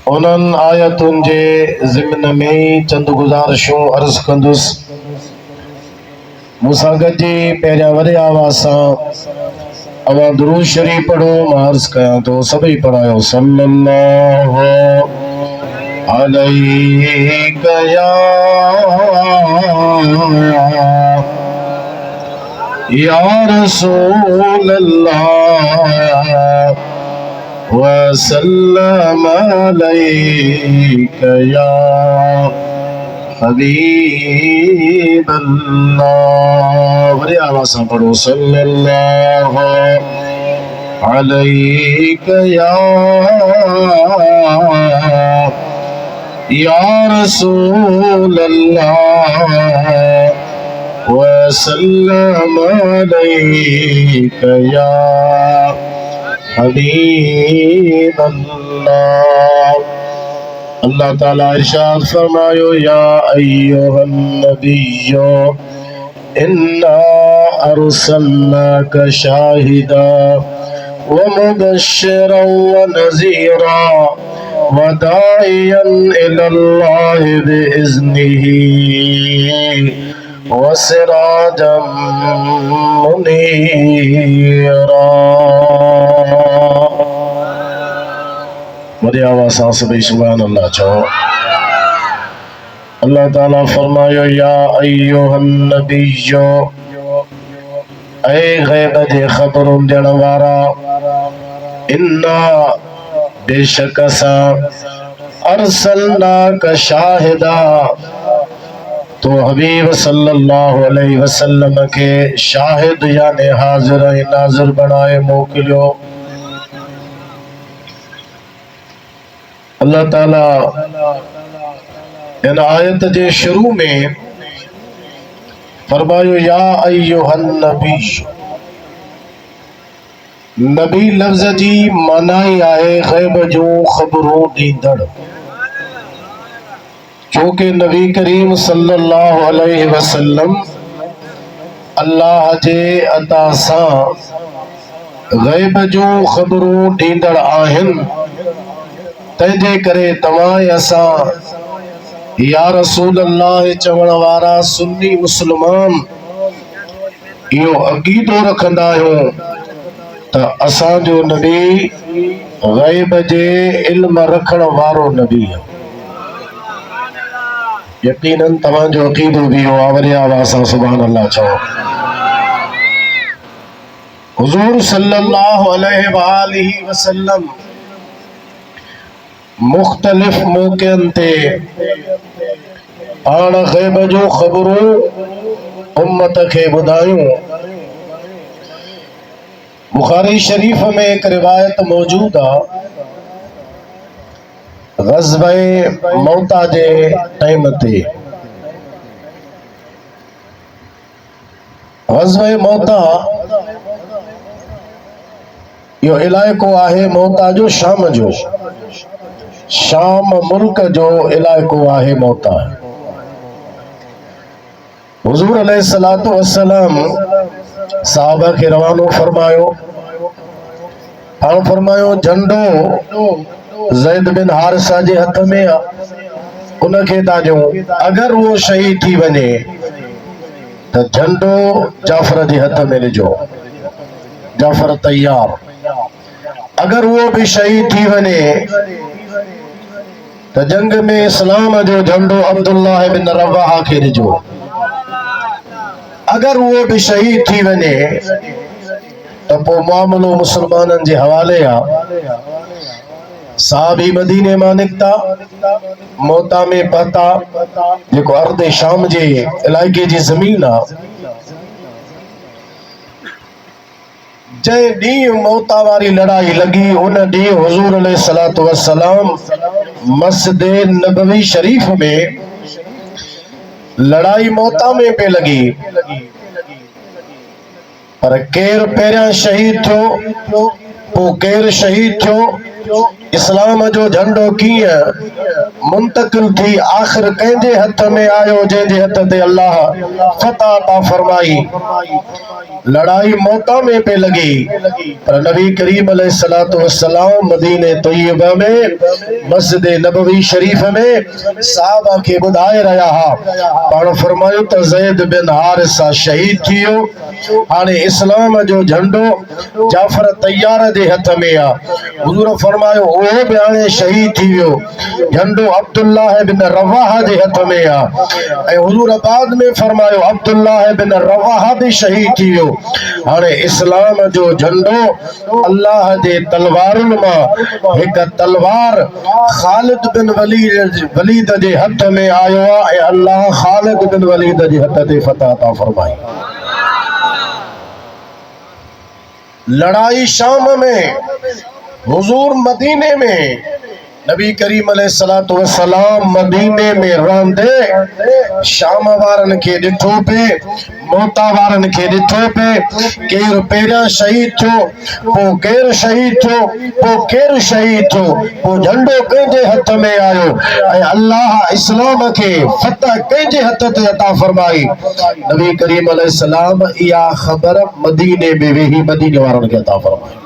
उन्हनि आयतुनि जे ज़िम्न में चंद गुज़ारिशूं अर्ज़ कंदुसि। मूंसां गॾिजी पहिरियां वॾे आवाज़ सां अवां दुरूद शरीफ़ पढ़ो। मां अर्ज़ कयां थो, सभई पढ़ायो। सल्लल्लाहु अलैका या रसूल अल्लाह वसल्लम अलैका या हबीब अल्लाह। बड़ी आवाज़ से पढ़ो। सल्लल्लाहु अलैका या रसूल अल्लाह वसल्लम अलैका या हबीब अल्लाह। अल्लाह ताला इरशाद फरमायो, या अय्युहन नबिय्यो इन्ना अरसलनाका शाहिदा व मुबश्शिरन व नज़ीरा व दाइयन इलल्लाहि बिइज़्निही व सिराजम मुनीरा। बड़ी आवाज़ सां सभई सुभान अल्लाह चओ। अल्लाह ताला फरमायो, या अय्युहन नबिय्यो, ऐ गैब जे ख़बरूं ॾियण वारा, इन्ना बेशक असां अरसलनाका शाहिदा तो हबीब सल्लल्लाहु अलैहि वसल्लम के शाहिद यानी हाजिर नाज़िर बनाए मोकिलियो। अल्लाह ताला इन आयत जे शुरू में फरमायो, या अय्युहन नबी। नबी लफ्ज़ जी माना ही आहे ग़ैब जो ख़बरूं ॾींदड़। चूंकि नबी करीम सल्लल्लाहु अलैहि वसल्लम अल्लाह जे अता सां ग़ैब जो ख़बरूं ॾींदड़ आहिनि। तंहिंजे करे तव्हां असां या रसूल अल्लाह चवण वारा सुन्नी मुस्लमान इहो अक़ीदो रखंदा आहियूं त असांजो नबी ग़ैब जे इल्म रखण वारो नबी आहे। यकीनन तव्हांजो अक़ीदो बि हो। वरी आवाज़ सां सुभान अल्लाह चओ। हुज़ूर सल्लल्लाहु अलैहि वआलिहि वसल्लम मुख़्तलिफ़ मौक़नि ते पाण ग़ैब जो ख़बरूं उम्मत खे ॿुधायूं। बुखारी शरीफ़ में एक रिवायत मौजूद आहे। ग़ज़वे मौता जे टाइम ते ग़ज़वे मौता इहो इलाइक़ो आहे मौता जो शाम जो। शाम मुल्क जो इलाइक़ो आहे मौता। हुज़ूर अलैहिस्सलातु वस्सलाम साहबा खे रवानो फरमायो। हाणे फरमायो, झंडो ज़ैद बिन हारिसा जे हथ में आहे, उनखे था ॾियूं। अगरि उहो शहीद थी वञे त झंडो जाफ़र जे हथ में ॾिजो। जाफ़र तैयार। अगर वो भी शहीद थी वने तो जंग में इस्लाम जो झंडो अब्दुल्लाह बिन रवाहा खे ॾिजो। अगर वो भी शहीद थी वने तो पोइ मामलो मुसलमाननि जे हवाले आहे। साहबी मदीने मां निकिता, मौता में पहुता, जेको अर्द शाम जे इलाइक़े जी ज़मीन आहे। जंहिं ॾींहुं मौता वारी लड़ाई लगी, उन ॾींहुं हुज़ूर अलैहिस्सलातु वस्सलाम मस्जिद नबवी शरीफ में लड़ाई मौता में पे लगी। पर केर पहिरियां शहीद थियो, पोइ केर शहीद थियो, इस्लाम जो झंडो कीअं मुंतकिल थी आख़िर कंहिंजे हथ में आयो जंहिंजे हथ ते अल्लाह फतह अता फरमाई। लड़ाई मौता में पे लगी पर नबी करीम अलैहिस्सलातु वस्सलाम मदीने तय्यबा में मस्जिद नबवी शरीफ में सहाबा के बुधाए रहा हा। पाण फरमायो त ज़ैद बिन हारिसा शहीद थियो। हाने इस्लाम जो झंडो जाफर तैयार जे हथ में आ। हुजूर फरमायो ओहे बि हाणे शहीद थी वियो। झंडो अब्दुल्लाह बिन रवाहा जे हथ में आ ऐं हुजूर बाद में फरमायो अब्दुल्लाह बिन रवाहा भी शहीद थी वियो। हाणे इस्लाम जो झंडो अल्लाह जे तलवारुनि मां हिक तलवार ख़ालिद बिन वलीद जे हथ में आयो आहे ऐं अल्लाह ख़ालिद बिन वलीद जे हथ ते फतह अता फरमाई। लड़ाई शाम में, हुजूर मदीने में, नबी करीम अलैहिस्सलातु वस्सलाम मदीने में रहंदे शाम वारन के ॾिठो पे, मोता वारन के ॾिठो पे, केर पहिरियां शहीद थियो, पोइ केर शहीद थियो, पोइ केर शहीद थियो, पोइ झंडो कंहिंजे हथ में आयो ऐं अल्लाह इस्लाम के फतह कंहिंजे हथ ते अता फरमाई। नबी करीम अलैहिस्सलाम इहा ख़बर मदीने में वेही मदीने वारन के अता फरमाई।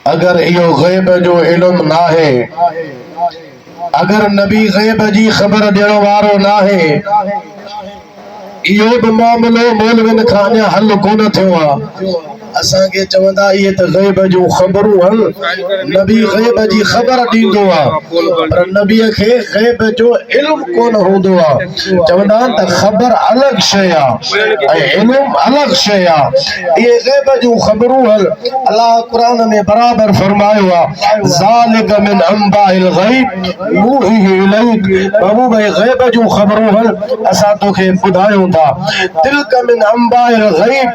अगर इहो ग़ैब जो इल्म ना है, अगर नबी ग़ैब जी ख़बर ॾियण वारो ना है, इहो बि मामलो मौलविन खां अञा हल कोन थियो आहे। असांखे चवंदा इहे त ग़ैब जूं ख़बरूं हल, नबी ग़ैब जी ख़बर ॾींदो आहे पर नबीअ खे ग़ैब जो इल्म कोन हूंदो आहे। चवंदा आहिनि त ख़बर अलॻि शइ आहे ऐं इल्म अलॻि शइ आहे। इहे ग़ैब जूं ख़बरूं हल, अलाह क़ुरान में बराबर फरमायो आहे ज़ालिक मिन अंबाइल ग़ैब नूहीही इलैक। बाबू भाई ग़ैब जूं ख़बरूं हल असां तोखे ॿुधायूं था। तिल्क मिन अंबाइल ग़ैब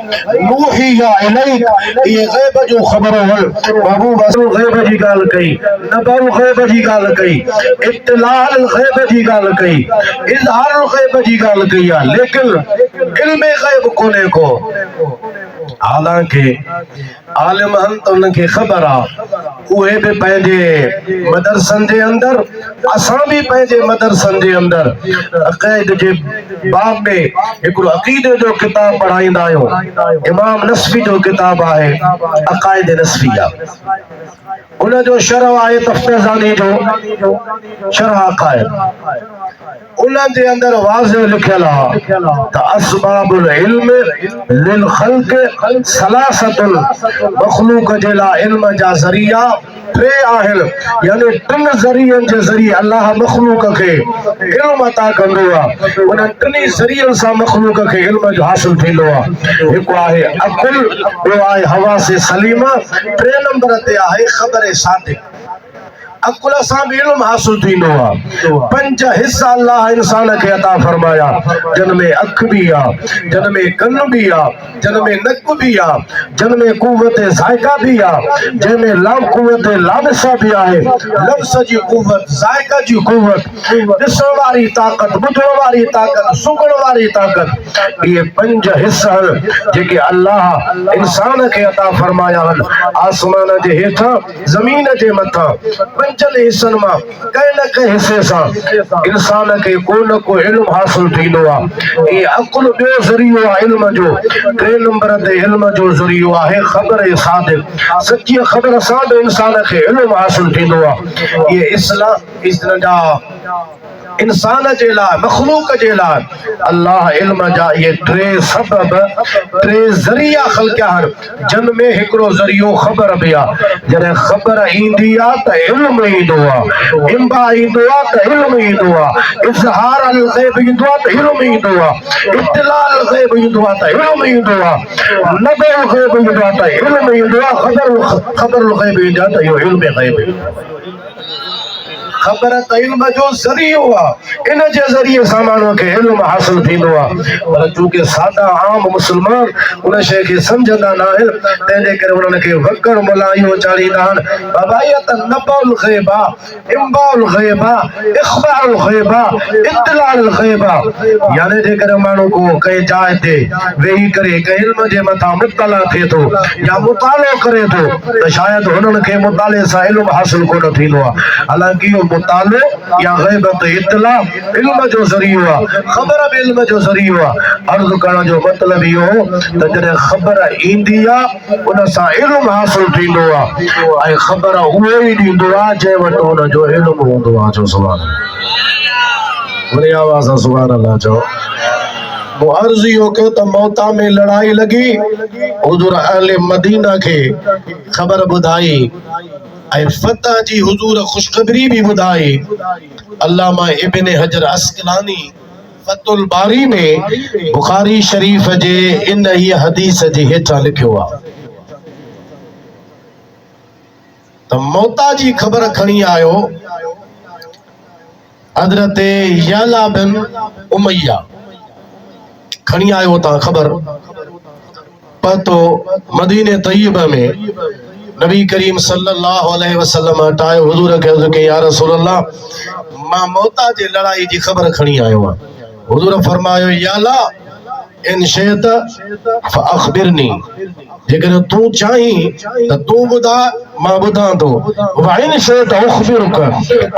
नूहीहा इलैक। ये ग़ैब जो ख़बरूं हल। बाबू बस ग़ैब जी ॻाल्हि कई, नबअ ग़ैब जी ॻाल्हि कई, इत्तिलाअ ग़ैब जी ॻाल्हि कई, इज़हार ग़ैब जी ॻाल्हि कई आहे, लेकिन इल्म ग़ैब कोन्हे को। हालांकि आलिम हन त उनखे ख़बर आहे, उहे बि पंहिंजे मदरसनि जे अंदर, असां बि पंहिंजे मदरसनि जे अंदर अक़ीदे जे बाब में हिकिड़ो अक़ीदे जो किताब पढ़ाईंदा आहियूं। इमाम नस्फी जो किताब आहे अक़ाइद नस्फिया। उन जो शरह आहे तफ्ताज़ानी जो शरह अक़ाइद। उन जे अंदर वाज़िह लिखियल आहे त असबाबुल इल्म लिल ख़ल्क़ सलासतुन, मख़लूक जे लाइ इल्म जा ज़रिया टे आहिनि, यानी टिनि ज़रियनि जे ज़रिए अल्लाह मख़लूक खे इल्म अता कंदो आहे। उन टिनी ज़रियनि सां मख़लूक खे इल्म जो हासिल थींदो आहे। हिकु आहे अक़ुल, ॿियो आहे हवासे सलीमा, टे नंबर ते आहे ख़बर सादिक़। अकुल सां भी इल्म हासिल थींदो आहे। पंज हिस्सा अल्लाह इंसान खे अता फरमाया, जिन में अख भी आहे, जिन में कन भी आहे, जिन में नक भी आहे, जिन में कुव्वत ज़ाइका भी आहे, जिन में लाम कुव्वत लाबिसा भी आहे। लफ्ज़ जी कुव्वत, ज़ाइका जी कुव्वत, ॾिसण वारी ताक़त, ॿुधण वारी ताक़त, सुगण वारी ताक़त, ये पंज हिस्सा जेके अल्लाह इंसान खे अता फरमाया आहिनि। आसमान जे हेठां, ज़मीन जे मथां पंजनि हिस्सनि मां कंहिं न कंहिं हिस्से सां इंसान खे को न को इल्म हासिल थींदो आहे। ये अकुल ॿियो ज़रियो आहे इल्म जो। टे नंबर ते इल्म जो ज़रियो आहे ख़बर सादिक़, सची ख़बर सां बि इंसान खे इल्म हासिल थींदो आहे। ये इस्लाम जा इंसान जे लाइ, मख़लूक जे लाइ अल्लाह इल्म जा ये टे सबब, टे ज़रिया ख़ल्क़िया आहिनि, जिन में हिकिड़ो ज़रियो ख़बर बि आहे। जॾहिं ख़बर ईंदी आहे त इल्म ईंदो आहे, इम्बा ईंदो आहे त इल्म ईंदो आहे, इज़हार अल ग़ैब ईंदो आहे त इल्म ईंदो आहे, इत्तिला अल ग़ैब ईंदो आहे त इल्म ईंदो आहे, नबअ ग़ैब ईंदो आहे त इल्म ईंदो आहे, ख़बर ग़ैब ईंदो आहे त इहो इल्म ग़ैब। ख़बर त इल्म जो ज़रियो आहे, इन जे ज़रिए सां माण्हूअ खे इल्म हासिल थींदो आहे। पर चूंकि सादा आम मुस्लमान उन शइ खे सम्झंदा न आहिनि, तंहिंजे करे उन्हनि खे वकड़ मुला इहो चाढ़ींदा आहिनि, बाबा इहा त नबउल ग़ैब आहे, इम्बाउल ग़ैब आहे, इख़बारुल ग़ैब आहे, इत्तिलाउल ग़ैब आहे। यानी जेकर माण्हू को कंहिं जाइ ते वेही करे कंहिं इल्म जे मथां मुतला थिए थो या मुतालो करे थो, त शायदि हुननि खे मुताले सां इल्म हासिल कोन थींदो आहे। हालांकि इहो मुतालो या ग़ैबत इत्तला इल्म जो ज़रियो आहे, ख़बर बि इल्म जो ज़रियो आहे। अर्ज़ करण जो मतिलबु इहो त जॾहिं ख़बर ईंदी आहे उन सां इल्म हासिल थींदो आहे, ऐं ख़बर उहो ई ॾींदो आहे जंहिं वटि हुनजो इल्म हूंदो आहे। जो सुभाणे वरी आवाज़ सां सुभाणे अल्लाह चओ। वो अर्ज़ इहो कयो त मौता में लड़ाई लॻी, हुज़ूर अहले मदीना खे ख़बर ॿुधाई ऐं फतह जी हुज़ूर ख़ुशख़बरी भी ॿुधाई। अल्लामा इब्न हजर अस्क़लानी फतुल बारी में बुखारी शरीफ जे इन ही हदीस जे हेठां लिखियो आहे त मौता जी ख़बर खणी आयो हज़रत याला बिन उमैया, खणी आयो ता ख़बर पतो मदीने तय्यब में नबी करीम सल्लल्लाहु अलैहि वसल्लम हटायो। हुज़ूर खे अर्ज़ कई, या रसूल अल्लाह, मां मौता जे लड़ाई जी ख़बर खणी आयो आहियां। हुज़ूर फरमायो, याला इन शैत फअख़बिरनी, जेकर तू चाहीं त तू ॿुधा मां ॿुधां थो, वाइन शैत उख़बिरुक,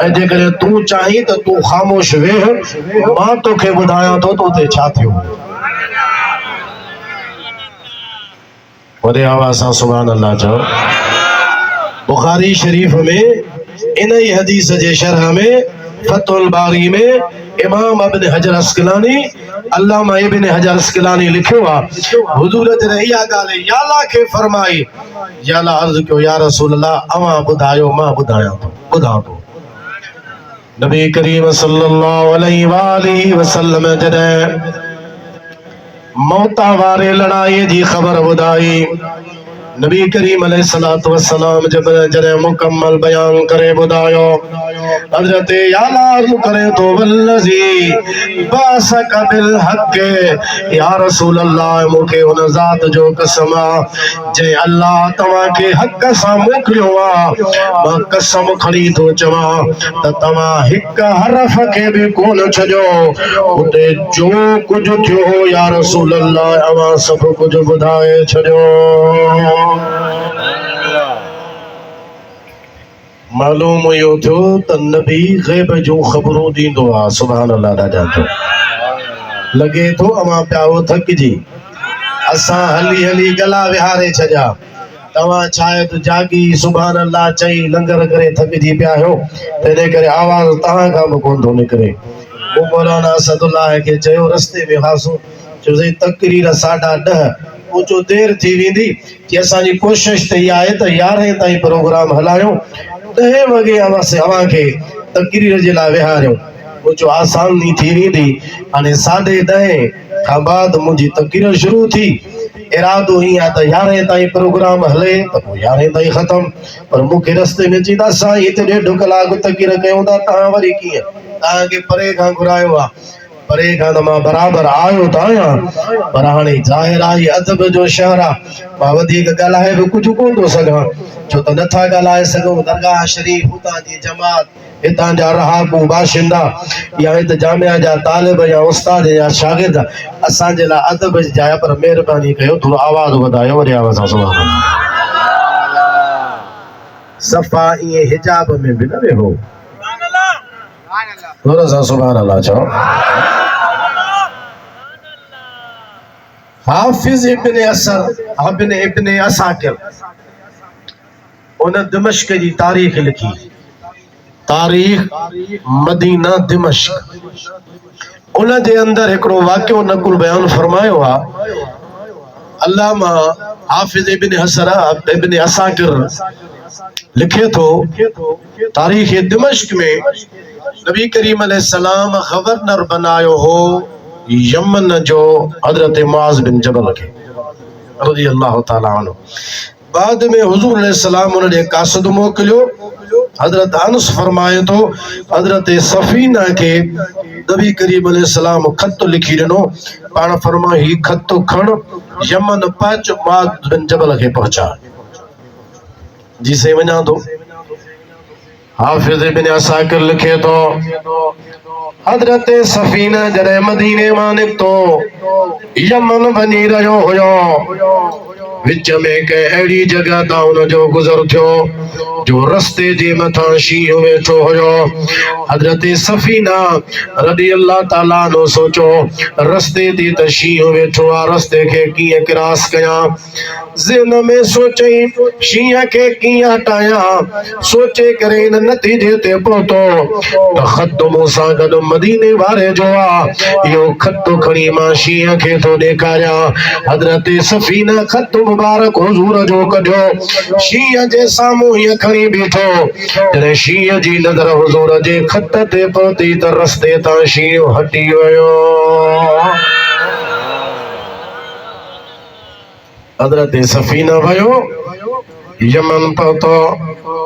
ऐं जेकर तू चाहीं त तू ख़ामोश वेह मां तोखे ॿुधायां थो तो ते छा थियो। वॾे आवाज़ सां सुभान अल्लाह चओ। बुखारी शरीफ में इन ही हदीस जे शरह में फतुल बारी में इमाम इब्न हजर अस्क़लानी अल्लामा इब्न हजर अस्क़लानी लिखियो आहे। हुज़ूर जॾहिं इहा ॻाल्हि याला खे फरमाई, याला अर्ज़ कयो, या रसूल अल्लाह, अवां ॿुधायो मां ॿुधायां थो ॿुधां थो। नबी करीम सल्लल्लाहु अलैहि वसल्लम जॾहिं मौता वारे लड़ाई जी ख़बर ॿुधाई, नबी करीम अलैहिस्सलातु वस्सलाम जॾहिं मुकम्मल बयान करे ॿुधायो, हज़रत याला अर्ज़ करे तो, वल्लज़ी बासक बिल हक़, या रसूल अल्लाह, मूंखे हुन ज़ात जो कसम आहे जंहिं अल्लाह तव्हां खे हक़ सां मोकिलियो आहे, मां कसम खणी थो चवां त तव्हां हिक हरफ खे बि कोन छॾियो। उते जो कुझु थियो हो या रसूल अल्लाह, अवां सभु कुझु ॿुधाए छॾियो। मालूम इहो थियो त नबी ग़ैब जूं ख़बरूं ॾींदो आहे। सुभान अल्लाह। ॾाढा थियो लॻे थो अवां पिया हो थकिजी, असां हली हली गला विहारे छॾिया, तव्हां शायदि जागी सुभान अल्लाह चई लंगर करे थकिजी पिया आहियो, तंहिंजे करे आवाज़ तव्हां खां बि कोन थो निकिरे। मूं मौलाना असदुल्लाह खे चयो रस्ते में हासो, चयोसीं तकरीर 10:30 ऊंचो देर थी वेंदी, कि असांजी कोशिशि त इहा आहे त 11 ताईं प्रोग्राम हलायूं, 10 वॻे अवां खे तकरीर जे लाइ विहारियूं, ऊंचो आसान नहीं थी वेंदी। हाणे 10:30 खां बाद मुंहिंजी तकरीर शुरू थी, इरादो ही आहे त 11 ताईं प्रोग्राम हले त पोइ 11 ताईं ख़तम, पर मूंखे रस्ते में चई त साईं हिते 1.5 कलाक तकरीर कयूं था, तव्हां वरी कीअं, तव्हांखे परे खां घुरायो आहे। परे खां त मां बराबरि आयो त आहियां, पर हाणे ज़ाहिर आहे अदब जो शहर आहे, मां वधीक ॻाल्हाए बि कुझु कोन थो सघां, छो त नथा ॻाल्हाए सघूं। दरगाह शरीफ़, हुतां जी जमात, हितां जा रहाकू बाशिंदा या हिते जामिया जा तालिब या उस्ताद या शागिर्द असांजे लाइ अदब जा, पर महिरबानी कयो थोरो आवाज़ वधायो। वरी आवाज़ सां सुभाणे सफ़ा ईअं हिजाब में बि न वेहो, थोरो सा सुभान अल्लाह चओ। हाफिज इब्न असाकिर उन दिमश्क जी तारीख़ लिखी, तारीख़ मदीना दिमश्क, उन जे अंदर हिकिड़ो वाक़ियो नकुल बयान फरमायो आहे। अल्लामा हाफिज इब्न असाकिर लिखे थो, तारीख़ दिमश्क में नबी करीम अलैहिस्सलाम गवर्नर बनायो हो यमन जो हजरत मुआज़ बिन जबल के रज़ियल्लाहु ताला अन्हु। बाद में हुज़ूर अलैहिस्सलाम उन ॾे कासिद मोकिलियो, हजरत अनस फरमाए तो हजरत सफीना के नबी करीम अलैहिस्सलाम खत लिखी ॾिनो पाण फरमा ही खत खण यमन पहुच मुआज़ बिन जबल के पहुंचा जिसे वञा तो हाफिज इब्न असाकिर लिखे तो हजरत सफीना जॾहिं मदीने मां निकितो यमन वञी रहियो हुयो विच में के अहिड़ी जगह तां उनजो गुज़र थियो जो रस्ते जे मथां शींहुं वेठो हुयो हजरत सफीना रज़ी अल्लाह ताला नो सोचो रस्ते ते त शींहुं वेठो आ रस्ते खे कीअं क्रॉस कयां ज़हन में सोचई शींहं खे कीअं हटायां सोचे करे इन नतीजे ते पहुतो त ख़त मूंसां गॾु मदीने वारे जो आ इहो ख़त खणी मां शींहं खे थो ॾेखारियां हजरत सफीना ख़त मुबारक हुजूर जो कढियो शींहं जे साम्हूं हीअं खणी बीठो जॾहिं शींहं जी नज़र हुजूर जे ख़त ते पहुती त रस्ते तां शींहुं हटी वियो हजरत सफीना भयो यमन पहुतो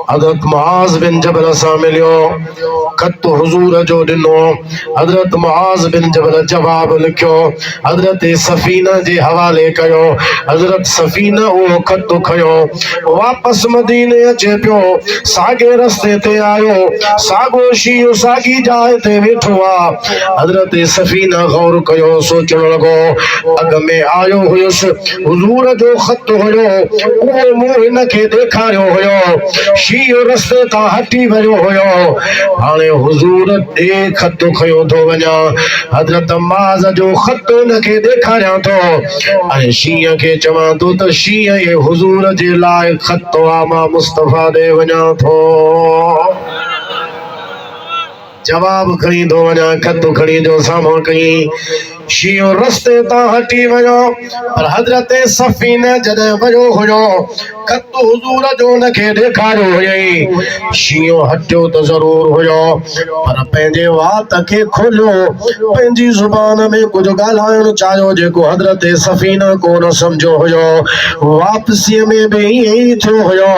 हजरत मुआज़ बिन जबल सां मिलियो खत हुजूर जो ॾिनो हजरत मुआज़ बिन जबल जवाब लिखियो हजरत सफीना जे हवाले कयो हजरत सफीना उहो खत खयो वापस मदीने अचे पियो साॻे रस्ते ते आयो साॻो शींहुं साॻी जाइ ते वेठो आहे हजरत सफीना गौर कयो सोचण लॻो अॻ में आयो हुयुसि हुजूर जो खत हुयो उहो मूं हिनखे ॾेखारियो हुयो शींहुं रस्ते तां हटी वियो हुयो हाणे हुजूर ॾे खत खयो थो वञा हजरत मुआज़ जो खत हिनखे ॾेखारियां थो ऐं शींहं खे चवां थो त शींहं ये हुजूर जे लाइ खत आहे मां मुस्तफ़ा ॾे वञां थो जवाब खणी थो वञा खत खणी जो साम्हूं कई शींहुं रस्ते तां हटी वियो पर हजरत सफीना जॾहिं वियो हुयो खत हुजूर जो हुनखे ॾेखारियो हुयई शींहुं हटियो त ज़रूर हुयो पर पंहिंजे वात खे खोलियो पंहिंजी ज़ुबान में कुझु ॻाल्हाइणु चाहियो जेको हजरत सफीना कोन सम्झो हुयो वापसीअ में बि ईअं ई थियो हुयो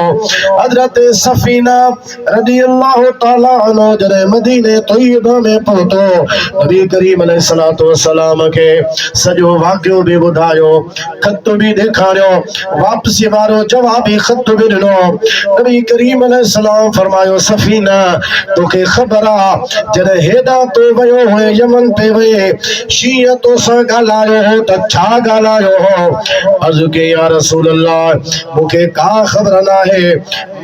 हजरत सफीना रज़ी अल्लाह ताला अन्हु जॾहिं मदीने तैयबा में पहुतो नबी करीम अलैहिस्सलातु वस्सलाम के सॼो वाक़ियो बि ॿुधायो ख़त बि ॾेखारियो वापसी वारो जवाबी ख़त बि ॾिनो नबी करीम अलैहिस्सलाम फरमायो सफीना तोखे ख़बर आहे जॾहिं हेॾां तो वियो हुए यमन ते वए शींहं तोसां ॻाल्हायो हो त छा ॻाल्हायो हो अर्ज़ु कई या रसूल अल्लाह मूंखे का ख़बर नाहे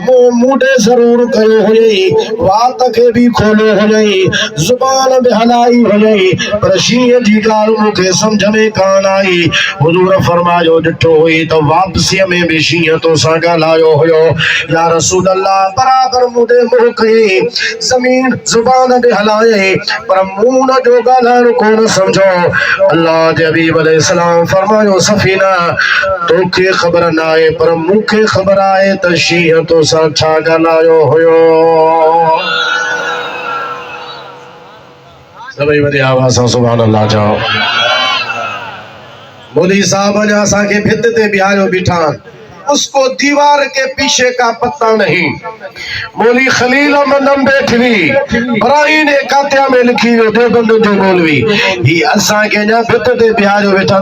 मूं ॾे ज़रूर कयो हुयई वात खे बि खोलियो हुयई ज़ुबान बि हलाई हुयई पर शींहं जी ॻाल्हि मूंखे सम्झ में कान आई हुजूर फरमायो ॾिठो हुई त वापसीअ में बि शींहं तोसां ॻाल्हायो हुयो या रसूल अल्लाह बराबर मूं ॾे मुंहुं कई ज़मीन ज़ुबान बि हलाई पर मूं न जो ॻाल्हाइणु कोन सम्झो अल्लाह जे हबीब अलैहिस्सलाम फरमायो सफीना तोखे ख़बर नाहे पर मूंखे ख़बर आहे त शींहं तोसां छा ॻाल्हायो हुयो सभई वॾी आवाज़ सां सुभान अल्लाह चओ मौलवी साहब अञा असांखे भित ते बिहारियो बीठा उसको दीवार के पीछे का पत्ता नहीं मौलवी खलील अहमद बेठवी बराइन कातिया में लिखी वियो देवबंद जो मौलवी ही असांखे अञा भित ते बिहारियो वेठा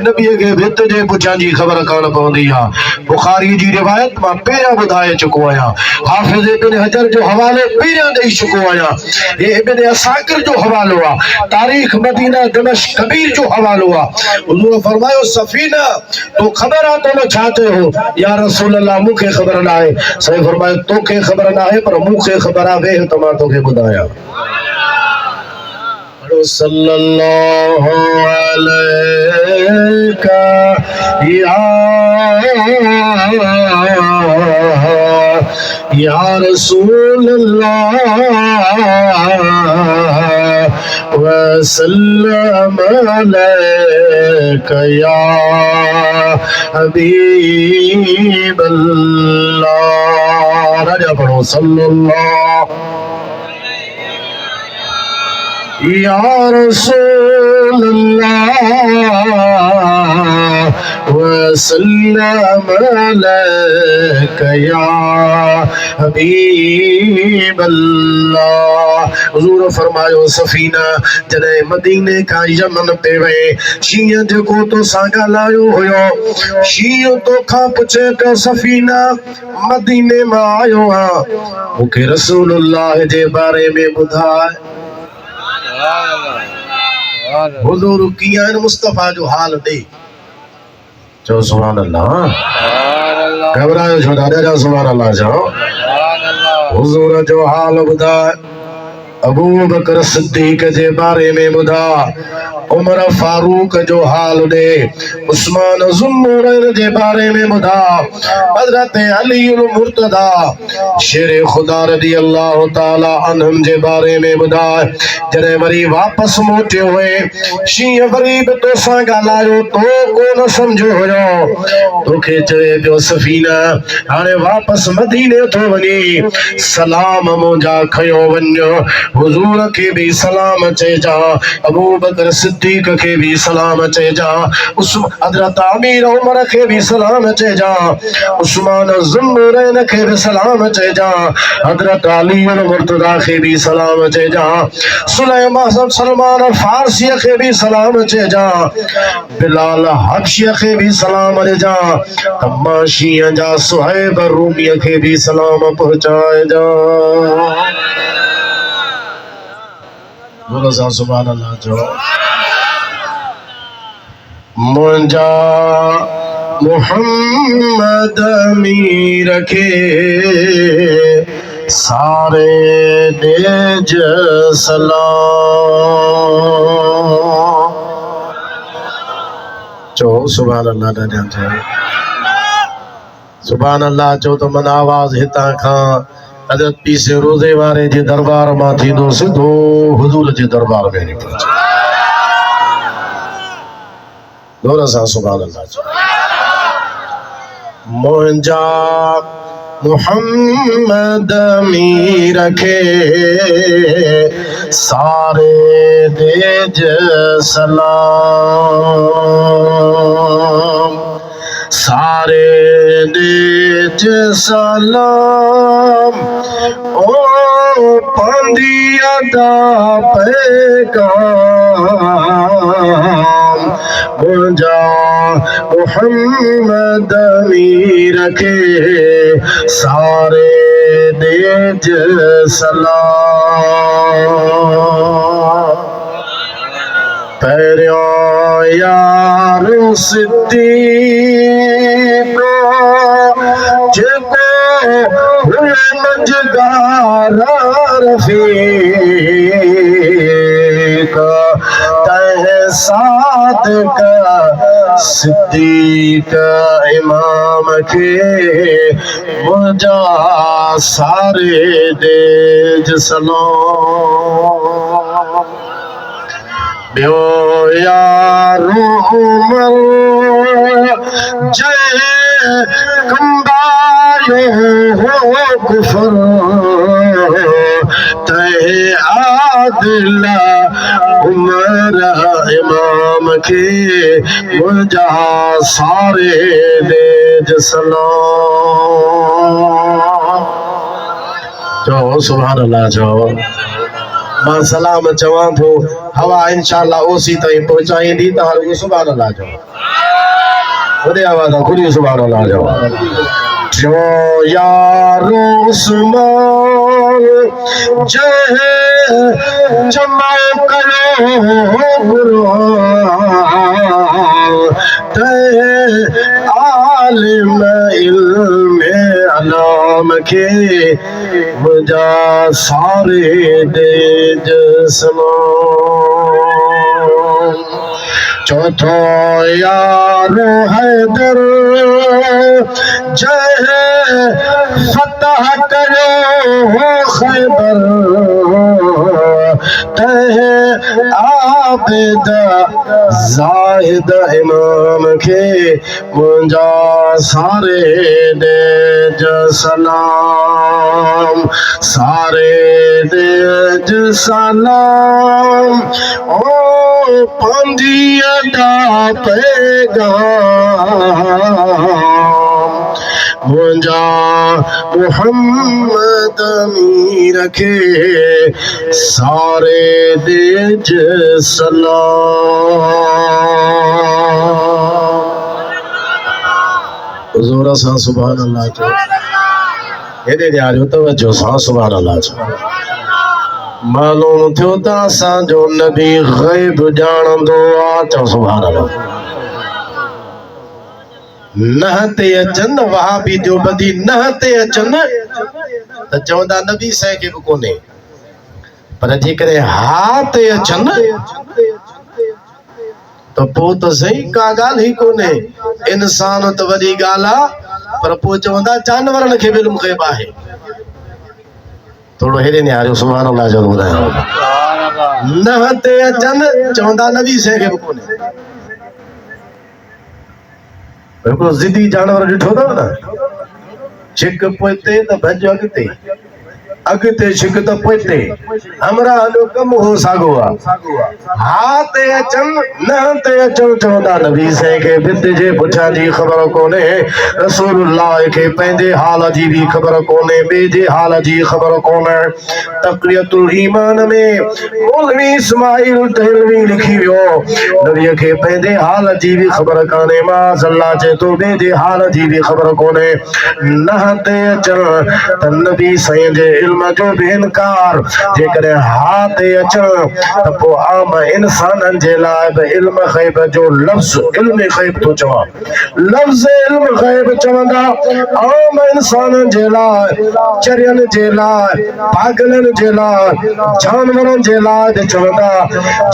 नबी के भित जे पुछां जी ख़बर कान पवंदी आहे बुखारी जी रिवायत मां पहिरियां ॿुधाए चुको आहियां हाफ़िज़ इब्न हजर जो हवालो पहिरियां ॾेई चुको आहियां हे इब्न असाकिर जो हवालो आहे तारीख़ मदीना दमिश्क कबीर जो हवालो आहे हुजूर फरमायो सफीना तो ख़बर आहे तो छा चयो या रसूल अल्लाह मूंखे ख़बर नाहे साईं फरमायो तोखे ख़बर नाहे पर मूंखे ख़बर आहे वेह त मां तोखे ॿुधायां सल्लल्लाहु अलैका या रसूल अल्लाह वसल्लम अलैका या हबीब अल्लाह राजा पढ़ो सल्लल्लाहु या रसूल अल्लाह वसल्लम अलैका या हबीब अल्लाह। हुजूर फरमायो सफीना जॾहिं मदीने खां यमन पे वे शींहं जेको तो सां ॻाल्हायो हुयो शींहं तोखां पुछे पियो सफीना मदीने मां आयो आहियां मूंखे रसूलुल्लाह जे बारे में ॿुधाए। हुजूर कीअं आहिनि मुस्तफ़ा जो हाल ॾे चओ सुभान अल्लाह। घबरायो छो ॾाढा सुभान अल्लाह चओ। हुजूर जो हाल ॿुधाए अबू बकर सिद्दीक जे बारे में ॿुधा उमर फारूक जो हाल ॾे उस्मान ज़ुन्नूरैन जे बारे में ॿुधा हज़रत अली मुर्तदा शेर खुदा रज़ी अल्लाह ताला अन्हुम जे बारे में ॿुधा। जॾहिं वरी वापस मोटियो हुए शींहं वरी बि तोसां ॻाल्हायो तो कोन सम्झो हुयो तोखे चए पियो सफ़ीना हाणे वापस मदीने थो वञी सलाम मुंहिंजा खयो वञो हुजूर के भी सलाम चेजा अबू बकर सिद्दीक के भी सलाम चेजा हज़रत अमीर उमर के भी सलाम चेजा उस्मान ज़ुन्नूरैन के भी सलाम चेजा हज़रत अली मुर्तज़ा के भी सलाम चेजा सुलेमान सलमान फारसी के भी सलाम चेजा बिलाल हबशी के भी सलाम चेजा तमाशी जा सुहैब रूमी के भी सलाम पहुंचाए जा। बोलो सुभान अल्लाह जो। मुंजा मोहम्मद अमीर के सारे देज सलाम चो सुभान अल्लाह ॾाढा चओ सुभान अल्लाह चो तो मन आवाज़ हितां खां हज़रत पीसे रोज़े वारे जे दरबार मां थींदो सिधो हुजूर जे दरबार में निकिरे दोरा सा सुभान अल्लाह चो। मुंजा मोहम्मद अमीर के सारे देज सलाम सारे देज सलाम ओ पंदी अदा पैगाम मुंजा मोहम्मद अमीर के सारे देज सलाम पैरियों यार सिद्दीक जेको हुए मंजगारा रफीक तह सादिक सिद्दीक इमाम के मुंजा सारे देज सलाम बियो यारो उमर जय कंबायो हो कुफर तह आदिल उमर इमाम के मुंजा सारे देज सलाम चो सुभान अल्लाह चो। मां सलाम चवां थो हवा इंशाअल्लाह ओसी ताईं पहुचाईंदी त हर सुभान अल्लाह जो वॾे आवाज़ खुली सुभान अल्लाह जो। जो यारो उस्मान जय जमा करो ते आलिम इल्म अनाम के मुझा सारे देज सलाम चौथो यारो हैदर जय फतह करो खैबर तह आबिद जाहिद इमाम के मुंजा सारे देज सलाम सारे देज सलाम ओ पंजी अदा पैगाम मुंजा मुहम्मद अमीर रखे सारे देज सलाम जोरा सा सुभान अल्लाह जो हेॾे ॾियारियो तवजो सां सुभान अल्लाह जो मालूम थियो त असांजो नबी ग़ैब ॼाणंदो आहे चओ सुभान अल्लाह नह ते अचनि वहाबी देवबंदी नह ते अचनि त चवंदा नबी साईं खे बि कोन्हे पर जेकॾहिं हा ते अचनि त पोइ त सही का ॻाल्हि ई कोन्हे इंसान त वॾी ॻाल्हि आहे पर पोइ चवंदा जानवरनि खे बि इल्मु ग़ैब आहे थोरो हेॾे निहारियो सुभान अल्लाह जो ॿुधायो नह ते अचनि चवंदा नबी साईं खे बि कोन्हे बिल्कुलु ज़िदी जानवर ॾिठो अथव न छिक पोइते त भॼ अॻिते अॻिते छिक त पोइते हमरा जो कमु हो साॻियो आहे हा ते अचनि न ते अचनि चवंदा नबी साईं खे भित जे पुठियां जी ख़बर कोन्हे रसूलुल्लाह खे पंहिंजे हाल जी बि ख़बर कोन्हे ॿिए जे हाल जी ख़बर कोन्हे तक़रियतुल ईमान में मौलवी इस्माइल दहलवी लिखी वियो नबीअ खे पंहिंजे हाल जी बि ख़बर कान्हे माज़अल्लाह चए थो ॿिए जे हाल जी बि ख़बर कोन्हे न ते अचनि त नबी साईं जे इल्म जो भी इनकार जेकॾहिं हा ते अचनि त पोइ आम इंसाननि जे लाइ बि इल्म ग़ैब जो लफ़्ज़ इल्म ग़ैब थो चवां लफ़्ज़ इल्म ग़ैब चवंदा आम इंसाननि जे लाइ चरियनि जे लाइ पागलनि जे लाइ जानवरनि जे लाइ बि चवंदा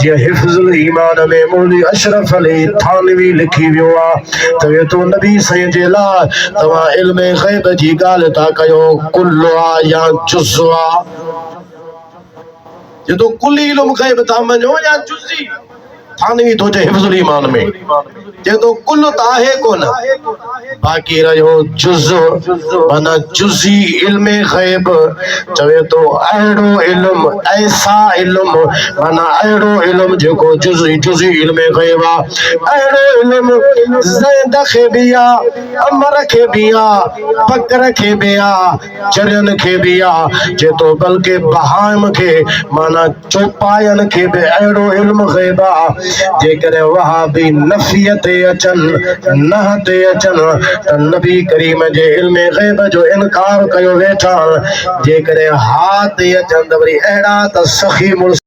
जीअं हिफ़्ज़ुल ईमान में मौलवी अशरफ अली थानवी लिखी वियो आहे चवे थो नबी साईं जे लाइ तव्हां इल्म ग़ैब जी ॻाल्हि था कयो कुल आहे या जुज़ ये तो कुली इल्म ग़ैब था मञो या जुज़ी थानवी थो चए हिफ़्ज़ुल ईमान में जे तो कुल त आहे कोन बाक़ी रहियो जुज़ माना जुज़ी इल्म ग़ैब चवे तो अहिड़ो इल्म ऐसा इल्म माना अहिड़ो इल्म जेको जुज़ी इल्म ग़ैब आहे अहिड़ो इल्म ज़ैद खे बि आहे अमर खे बि आहे बकर खे बि आहे चरियनि खे बि आहे जे तो बल्कि बहाइम खे माना चौपायनि खे बि अहिड़ो इल्म ग़ैब आहे जेकॾहिं वहाबी नफ़ीअ ते अचनि न ते अचनि त नबी करीम जे इल्म ग़ैब जो इनकार कयो वेठा जेकॾहिं हा ते अचनि त वरी अहिड़ा त सखी मुड़ुस